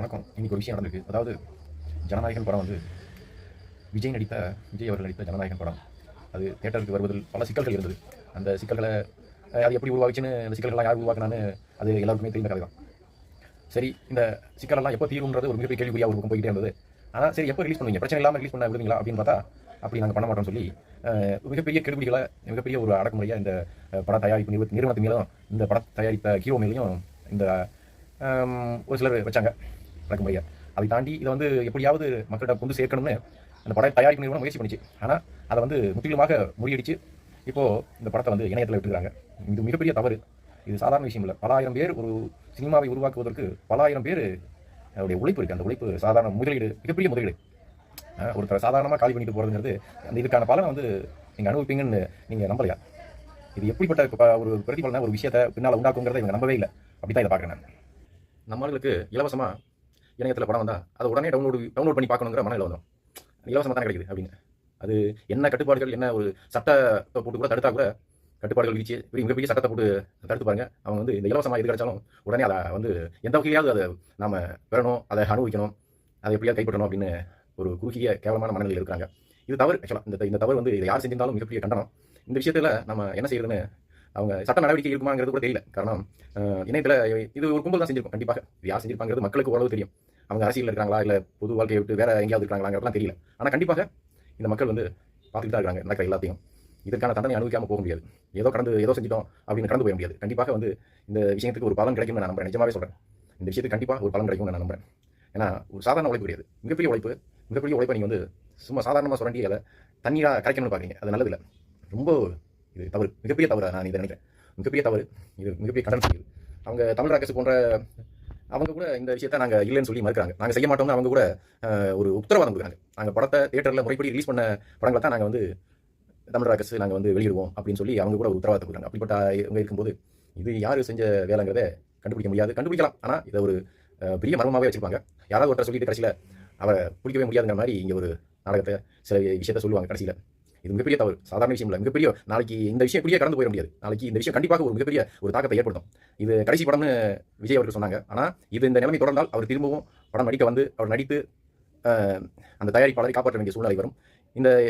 வணக்கம். இன்னைக்கு ஒரு விஷயம் நடந்திருக்கு. அதாவது ஜனநாயகன் படம் வந்து விஜய் அவர்கள் நடித்த ஜனநாயகன் படம். அது தியேட்டருக்கு வருவதில் பல சிக்கல்கள் இருந்தது. அந்த சிக்கல்களை அது எப்படி உருவாச்சுன்னு, அந்த சிக்கல்கள்லாம் யார் உருவாக்குனான்னு அது எல்லாருக்குமே தெரிந்த கதை தான். சரி, இந்த சிக்கலெல்லாம் எப்போ தீரும்ன்றது ஒரு மிகப்பெரிய கேள்விக்குறியாக ஒரு போய்கிட்டே இருந்தது. ஆனால் சரி, எப்போ ரிலீஸ் பண்ணுவீங்க, பிரச்சனை இல்லாமல் ரிலீஸ் பண்ண விடுவீங்களா அப்படின்னு பார்த்தா, அப்படி நாங்கள் பண்ண மாட்டோம்னு சொல்லி மிகப்பெரிய கெடுபிடிகளை, மிகப்பெரிய ஒரு அடக்குமுறையாக இந்த பட தயாரிப்பு நிறுவனத்தின் மேலும், இந்த படம் தயாரித்த ஹீரோ மேலேயும் இந்த ஒரு சிலர் வச்சாங்க அடக்குமுறையை. அதை தாண்டி இதை வந்து எப்படியாவது மக்களிடம் கொண்டு சேர்க்கணும்னு அந்த பட தயாரிப்பு நிறுவனம் முயற்சி பண்ணிச்சு. ஆனால் அதை வந்து முற்றிலுமாக முறியடிச்சு இப்போது இந்த படத்தை வந்து இணையத்தில் விட்டுருக்காங்க. இது மிகப்பெரிய தவறு. இது சாதாரண விஷயம் இல்லை. பல ஆயிரம் பேர் ஒரு சினிமாவை உருவாக்குவதற்கு பல ஆயிரம் பேர் அவருடைய உழைப்பு இருக்குது. அந்த உழைப்பு சாதாரண முதலீடு, மிகப்பெரிய முதலீடு. ஒருத்தர் சாதாரணமாக காலி பண்ணிட்டு போகிறதுங்கிறது, அந்த இதுக்கான பலனை வந்து நீங்கள் அனுபவிப்பீங்கன்னு நீங்கள் நம்பலையா? இது எப்படிப்பட்ட ஒரு பிரதிபலனை ஒரு விஷயத்தை பின்னால் உண்டாக்குங்கிறத இவங்க நம்பவே இல்லை. அப்படி தான் இதை பார்க்குறேன். நம்ம ஆளுங்களுக்கு இலவசமாக இணையத்தில் படம் வந்தால் அதை உடனே டவுன்லோட் பண்ணி பார்க்கணுங்கிற மனநிலை வந்தோம். இலவசமாக தான் கிடைக்குது அப்படின்னு. அது என்ன கட்டுப்பாடுகள், என்ன ஒரு சட்டத்தை போட்டு கூட தடுத்தா கூட கட்டுப்பாடுகள் விதிச்சு மிகப்பெரிய சட்டத்தை போட்டு தடுத்து பாருங்க. அவங்க வந்து இந்த இலவசமாக எது கிடைச்சாலும் உடனே அதை வந்து எந்த வகையாவது அதை நாம் பெறணும், அதை அனுபவிக்கணும், அதை எப்படியாவது கைப்பற்றணும் அப்படின்னு ஒரு குறுகிய கேவலமான மனநிலையில் இருக்கிறாங்க. இது தவறு. ஆக்சுவலாக இந்த தவறு வந்து இதை யார் செஞ்சிருந்தாலும் மிகப்பெரிய கண்டனம். இந்த விஷயத்தில் நம்ம என்ன செய்யறதுன்னு அவங்க சட்ட நடவடிக்கை இருக்குமாங்கிறது கூட தெரியல. காரணம், இணையத்தில் இது ஒரு கும்பல் தான் செஞ்சிருக்கும். கண்டிப்பாக இது யார் செஞ்சிருப்பாங்கிறது மக்களுக்கு ஓரளவு தெரியும். அவங்க அரசியல் இருக்காங்களா, இல்லை பொது வாழ்க்கையை விட்டு வேற எங்கேயாவது இருக்காங்களாங்கிறதுலாம் தெரியல. ஆனால் கண்டிப்பாக இந்த மக்கள் வந்து பார்த்துட்டு தான் இருக்காங்க நடக்கிற எல்லாத்தையும். இதற்கான தண்டனை அனுபவிக்காமல் போக முடியாது. ஏதோ செஞ்சிட்டோம் அப்படின்னு கடந்து போக முடியாது. கண்டிப்பாக வந்து இந்த விஷயத்துக்கு ஒரு பலன் கிடைக்கும்னு நான் நம்புறேன். நிஜமாவே சொல்கிறேன். இந்த விஷயத்துக்கு கண்டிப்பாக ஒரு பலன் கிடைக்கும்னு நான் நம்புறேன். ஏன்னா ஒரு சாதாரண உழைப்பு கிடையாது, மிகப்பெரிய உழைப்பை நீங்கள் வந்து சும்மா சாதாரணமாக சுரண்டி அதை தண்ணீராக கரைக்கணும்னு பார்க்குறீங்க. அது நல்லதில்லை. ரொம்ப இது தவறு, மிகப்பெரிய தவறு. நான் இதை நினைக்கிறேன் மிகப்பெரிய தவறு. இது மிகப்பெரிய கடன் செய்யுது. அவங்க தமிழ் ராக்கர்ஸ் போன்ற அவங்க கூட இந்த விஷயத்தை நாங்கள் இல்லைன்னு சொல்லி மறுக்கிறாங்க. நாங்கள் செய்ய மாட்டோம்னு அவங்க கூட ஒரு உத்தரவாதம் கொடுக்குறாங்க. நாங்கள் படத்தை தியேட்டரில் முறைப்படி ரிலீஸ் பண்ண படங்களை தான் நாங்கள் வந்து தமிழ் ராக்கர்ஸ் நாங்கள் வந்து வெளியிடுவோம் அப்படின்னு சொல்லி அவங்க கூட ஒரு உத்தரவாதத்தை கொடுக்குறாங்க. அப்படிப்பட்ட இவங்க இருக்கும்போது இது யார் செஞ்ச வேலைங்கிறத கண்டுபிடிக்க முடியாது. கண்டுபிடிக்கலாம், ஆனால் இதை ஒரு பெரிய மர்மமாகவே வச்சுருப்பாங்க. யாராவது ஒருத்தர் சொல்லிட்டு கடைசியில் அவரை பிடிக்கவே முடியாதுங்கிற மாதிரி இங்கே ஒரு நாடகத்தை சில விஷயத்தை சொல்லுவாங்க கடைசியில். இது மிகப்பெரிய தவறு. சாதாரண விஷயம் இல்லை, மிகப்பெரிய. நாளைக்கு இந்த விஷயம் இப்படியே கடந்து போயிட முடியாது. நாளைக்கு இந்த விஷயம் கண்டிப்பாக ஒரு மிகப்பெரிய ஒரு தாக்கத்தை ஏற்படுத்தும். இது கடைசி படம்னு விஜய் அவர்கள் சொன்னாங்க. ஆனால் இது இந்த நிலைமை தொடர்ந்தால் அவர் திரும்பவும் படம் நடிக்க வந்து அவர் நடித்து அந்த தயாரிப்பாளரை காப்பாற்ற வேண்டிய சூழ்நிலை வரும்.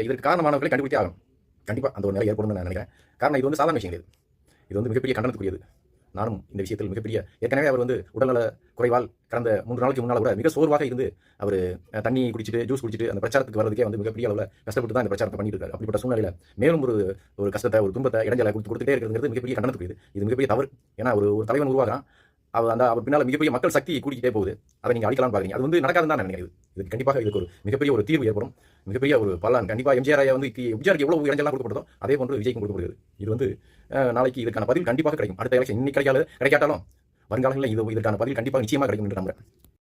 இதற்கு காரணமானவர்களை கண்டுபிடித்தே ஆகும். கண்டிப்பாக அந்த ஒரு நிலை ஏற்படும் நான் நினைக்கிறேன். காரணம், இது வந்து சாதாரண விஷயம் கிடையாது. இது வந்து மிகப்பெரிய கண்டனத்துக்குரியது. நானும் இந்த விஷயத்தில் மிகப்பெரிய, ஏற்கனவே அவர் வந்து உடல்நல குறைவால் கடந்த 3 நாளைக்கு முன்னால் கூட மிக சோர்வாக இருந்து அவர் தண்ணி குடிச்சிட்டு ஜூஸ் குடிச்சிட்டு அந்த பிரச்சாரத்துக்கு வரதுக்கே வந்து மிகப்பெரிய அளவில் கஷ்டப்பட்டு தான் இந்த பிரச்சாரத்தை பண்ணிட்டு இருக்காரு. அப்படிப்பட்ட சூழ்நிலையில் மேலும் ஒரு கஷ்டத்தை, ஒரு துன்பத்தை இடைஞ்சலை கொடுத்துட்டே இருக்கிறது மிகப்பெரிய கண்டனத்துக்குரியது. இது மிகப்பெரிய தவறு. ஏன்னா ஒரு தலைவன் உருவாகிறான், அவர் பின்னால் மிகப்பெரிய மக்கள் சக்தி கூட்டிகிட்டே போகுது. அதை நீங்கள் அழிக்கலாம்னு பார்க்குறீங்க. அது வந்து நடக்காதுன்னு தான் நினைக்கிறேன். இது கண்டிப்பாக இதுக்கு ஒரு மிகப்பெரிய ஒரு தீர்வு ஏற்படும், மிகப்பெரிய ஒரு பலன். கண்டிப்பாக எம்ஜிஆர் வந்து எம்ஜிஆருக்கு எவ்வளவு இடைஞ்சலாம் கொடுக்கப்பட்டதோ அதே போன்று விஜய்க்கும் கொடுக்கப்படுகிறது. இது வந்து நாளைக்கு இதற்கான பதில் கண்டிப்பாக கிடைக்கும். அடுத்த எலெக்ஷன் இன்னைக்கு கிடைக்காட்டாலும் வருங்காலங்களில் இதற்கான பதில் கண்டிப்பாக நிச்சயமாக கிடைக்கும் என்று நம்புறேன்.